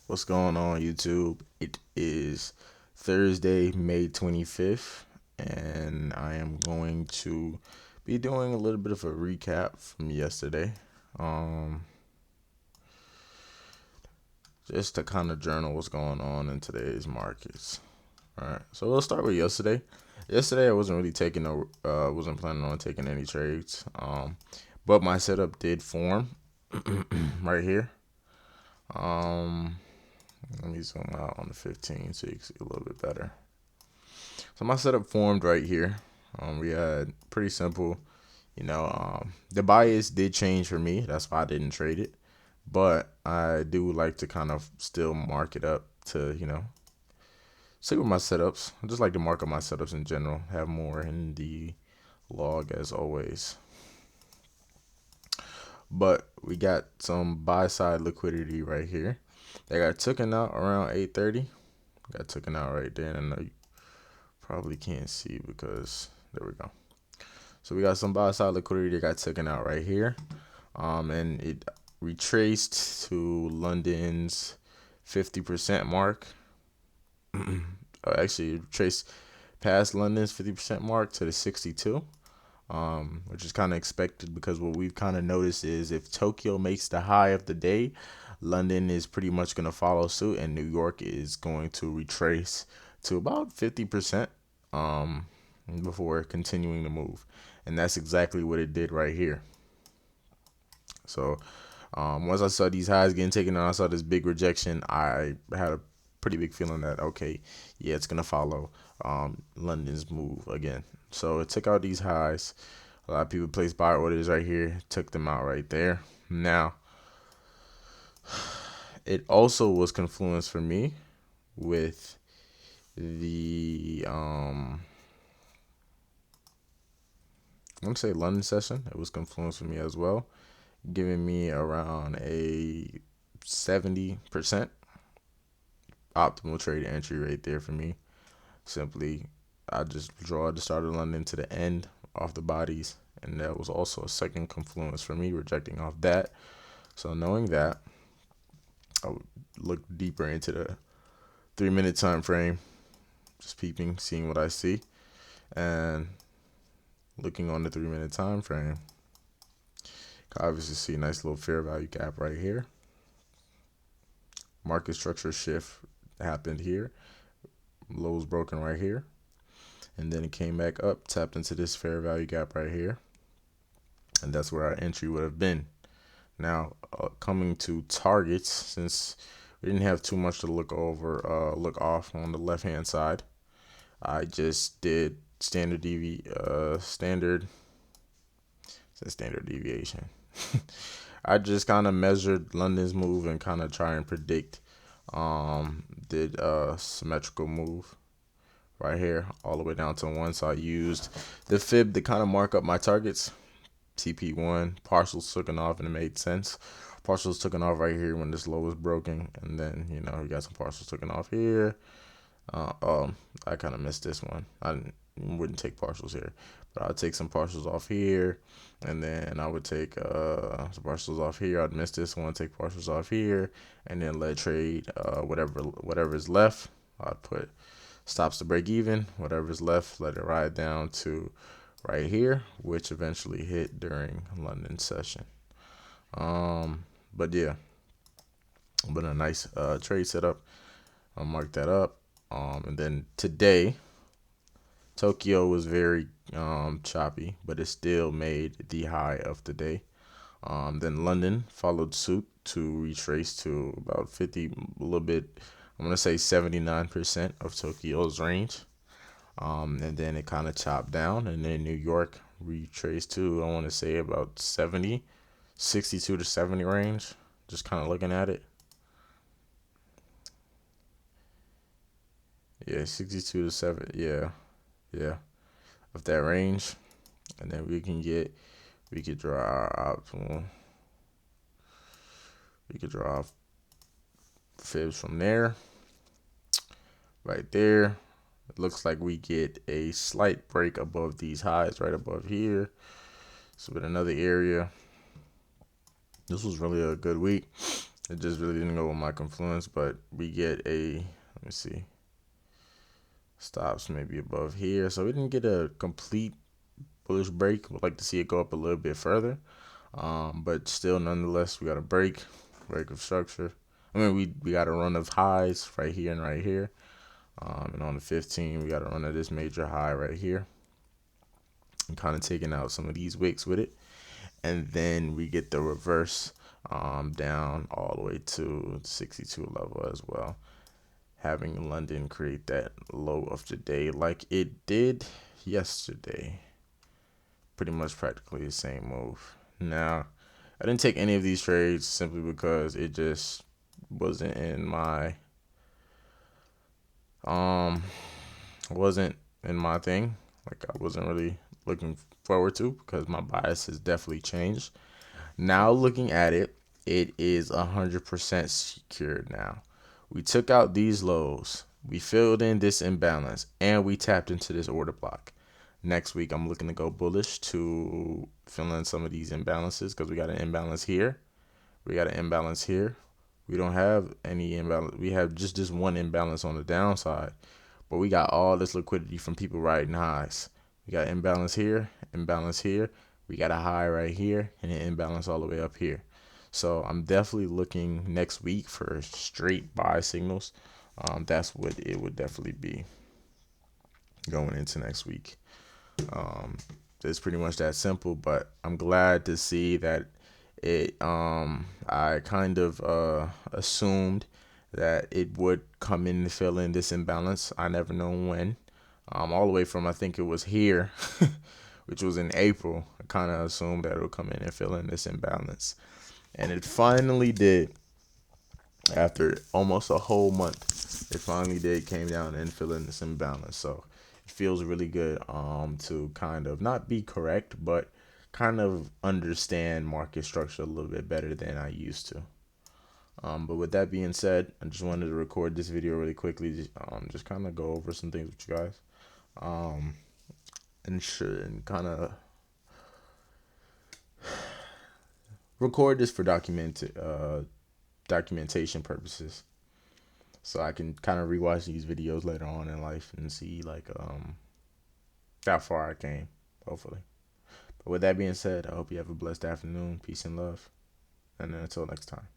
What's going on, YouTube? It is Thursday, May 25th, and I am going to be doing a little bit of a recap from yesterday. Um, just to kind of journal what's going on in today's markets. All right, so we'll start with yesterday. Yesterday, I wasn't really wasn't planning on taking any trades. But my setup did form right here. Um, Let me zoom out on the 15 so you can see a little bit better. So my setup formed right here. We had pretty simple, the bias did change for me. That's why I didn't trade it. But I do like to kind of still mark it up to, see with my setups. I just like to mark up my setups in general. Have more in the log as always. But we got some buy side liquidity right here. They got taken out around 8:30. Got taken out right there, and I know you probably can't see because there we go. So we got some buy side liquidity that got taken out right here, and it retraced to London's 50% mark. Actually, it traced past London's 50% mark to the 62. Which is kind of expected because what we've kind of noticed is if Tokyo makes the high of the day, London is pretty much going to follow suit, and New York is going to retrace to about 50% um, before continuing to move. And that's exactly what it did right here. So once I saw these highs getting taken out, I saw this big rejection. I had a pretty big feeling that, okay, yeah, it's going to follow London's move again. So it took out these highs. A lot of people placed buy orders right here, took them out right there. Now, it also was confluence for me with the I'm gonna say London session. It was confluence for me as well, giving me around a 70% optimal trade entry right there for me. Simply, I just draw the start of London to the end off the bodies, and that was also a second confluence for me, rejecting off that. So knowing that, I would look deeper into the 3 minute time frame, just peeping, seeing what I see, and looking on the 3 minute time frame. Can obviously see a nice little fair value gap right here. Market structure shift happened here. Low was broken right here, and then it came back up, tapped into this fair value gap right here, and that's where our entry would have been. Now, coming to targets, since we didn't have too much to look off on the left hand side, I just did standard deviation. I just kind of measured London's move and kind of try and predict. Did a symmetrical move right here all the way down to one. So I used the fib to kind of mark up my targets. TP1 partials taken off and it made sense. Partials taken off right here when this low was broken, and then we got some partials taken off here. I kind of missed this one. Wouldn't take partials here, but I'd take some partials off here, and then I would take some partials off here. I'd miss this one, take partials off here, and then let trade whatever is left. I'd put stops to break even. Whatever's left, let it ride down to right here, which eventually hit during London session. But yeah, but a nice trade setup. I'll mark that up. And then today, Tokyo was very choppy, but it still made the high of the day. Then London followed suit to retrace to about 50, a little bit, I'm going to say 79% of Tokyo's range. And then it kind of chopped down. And then New York retraced to, I want to say about 70, 62 to 70 range. Just kind of looking at it. Yeah, 62 to 7. Yeah, of that range. And then we could draw our optimal. We could draw fibs from there. Right there. It looks like we get a slight break above these highs right above here. So with another area. This was really a good week. It just really didn't go with my confluence, but we get a, let me see, stops maybe above here. So we didn't get a complete bullish break. Would like to see it go up a little bit further. But still, nonetheless, we got a break of structure. I mean, we got a run of highs right here and right here. And on the 15, we got a run of this major high right here. And kind of taking out some of these wicks with it. And then we get the reverse down all the way to 62 level as well. Having London create that low of the day like it did yesterday. Pretty much practically the same move. Now, I didn't take any of these trades simply because it just wasn't in my wasn't in my thing. Like I wasn't really looking forward to because my bias has definitely changed. Now looking at it, it is 100% secured now. We took out these lows, we filled in this imbalance, and we tapped into this order block. Next week, I'm looking to go bullish to fill in some of these imbalances because we got an imbalance here. We got an imbalance here. We don't have any imbalance. We have just this one imbalance on the downside, but we got all this liquidity from people riding highs. We got imbalance here, imbalance here. We got a high right here and an imbalance all the way up here. So I'm definitely looking next week for straight buy signals. That's what it would definitely be going into next week. It's pretty much that simple, but I'm glad to see that I kind of assumed that it would come in to fill in this imbalance. I never know when. All the way from, I think it was here, which was in April. I kind of assumed that it would come in and fill in this imbalance. And it finally did. After almost a whole month, it finally did came down and fill in this imbalance. So it feels really good to kind of not be correct, but kind of understand market structure a little bit better than I used to. But with that being said, I just wanted to record this video really quickly, just kind of go over some things with you guys, and kind of record this for documentation purposes, so I can kind of rewatch these videos later on in life and see like how far I came, hopefully. But with that being said, I hope you have a blessed afternoon. Peace and love, and then until next time.